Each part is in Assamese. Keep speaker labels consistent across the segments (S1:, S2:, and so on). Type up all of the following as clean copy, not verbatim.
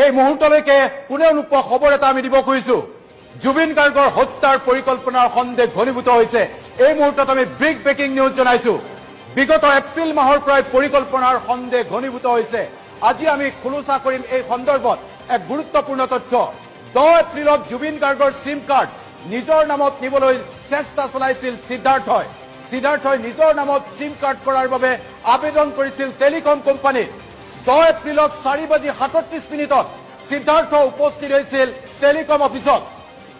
S1: এই মুহূৰ্তলৈকে কোনেও নোপোৱা খবৰ এটা আমি দিব খুজিছো। জুবিন গাৰ্গৰ হত্যাৰ পৰিকল্পনাৰ সন্দেহ ঘনীভূত হৈছে। এই মুহূৰ্তত আমি বিগ ব্ৰেকিং নিউজ জনাইছো। বিগত এপ্ৰিল মাহৰ পৰাই পৰিকল্পনাৰ সন্দেহ ঘনীভূত হৈছে। আজি আমি খোলোচা কৰিম এই সন্দৰ্ভত এক গুৰুত্বপূৰ্ণ তথ্য। 10 এপ্ৰিলত জুবিন গাৰ্গৰ সিম কাৰ্ড নিজৰ নামত নিবলৈ চেষ্টা চলাইছিল সিদ্ধাৰ্থই। সিদ্ধাৰ্থই নিজৰ নামত সিম কাৰ্ড কৰাৰ বাবে আবেদন কৰিছিল টেলিকম কোম্পানীত। 10 এপ্ৰিলত 4:37 সিদ্ধাৰ্থ উপস্থিত হৈছিল টেলিকম অফিচত।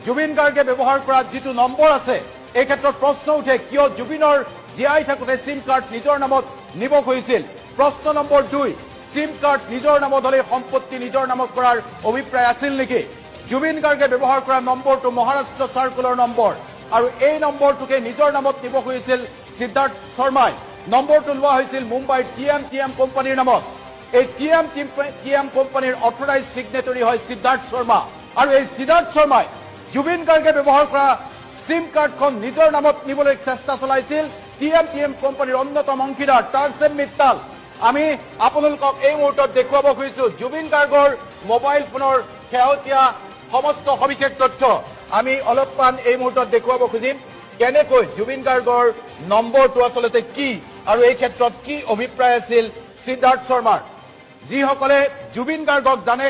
S1: জুবিন গাৰ্গে ব্যৱহাৰ কৰা যিটো নম্বৰ আছে, এই ক্ষেত্ৰত প্ৰশ্ন উঠে কিয় জুবিনৰ জীয়াই থাকোঁতে সিম কাৰ্ড নিজৰ নামত নিব খুজিছিল। প্ৰশ্ন নম্বৰ 2, সিম কাৰ্ড নিজৰ নামত হলে সম্পত্তি নিজৰ নামত কৰাৰ অভিপ্ৰায় আছিল নেকি? জুবিন গাৰ্গে ব্যৱহাৰ কৰা নম্বৰটো মহাৰাষ্ট্ৰ চাৰ্কুলৰ নম্বৰ আৰু এই নম্বৰটোকে নিজৰ নামত নিব খুজিছিল সিদ্ধাৰ্থ শৰ্মাই। নম্বৰটো লোৱা হৈছিল মুম্বাইৰ TM কোম্পানীৰ নামত। এই TM কোম্পানীৰ অথৰাইজ সিগনেটৰী হয় সিদ্ধাৰ্থ শৰ্মা আৰু এই সিদ্ধাৰ্থ শৰ্মাই জুবিন গাৰ্গে ব্যৱহাৰ কৰা সিম কাৰ্ডখন নিজৰ নামত নিবলৈ চেষ্টা চলাইছিল TM কোম্পানীৰ অন্যতম অংশীদাৰ টাৰ্চেন মিট্টাল। আমি আপোনালোকক এই মুহূৰ্তত দেখুৱাব খুজিছো জুবিন গাৰ্গৰ মোবাইল ফোনৰ শেহতীয়া সমস্ত সবিশেষ তথ্য আমি অলপমান এই মুহূৰ্তত দেখুৱাব খুজিম কেনেকৈ জুবিন গাৰ্গৰ নম্বৰটো আচলতে কি আৰু এই ক্ষেত্ৰত কি অভিপ্ৰায় আছিল সিদ্ধাৰ্থ শৰ্মাৰ। যিসকলে জুবিন গাৰ্গক জানে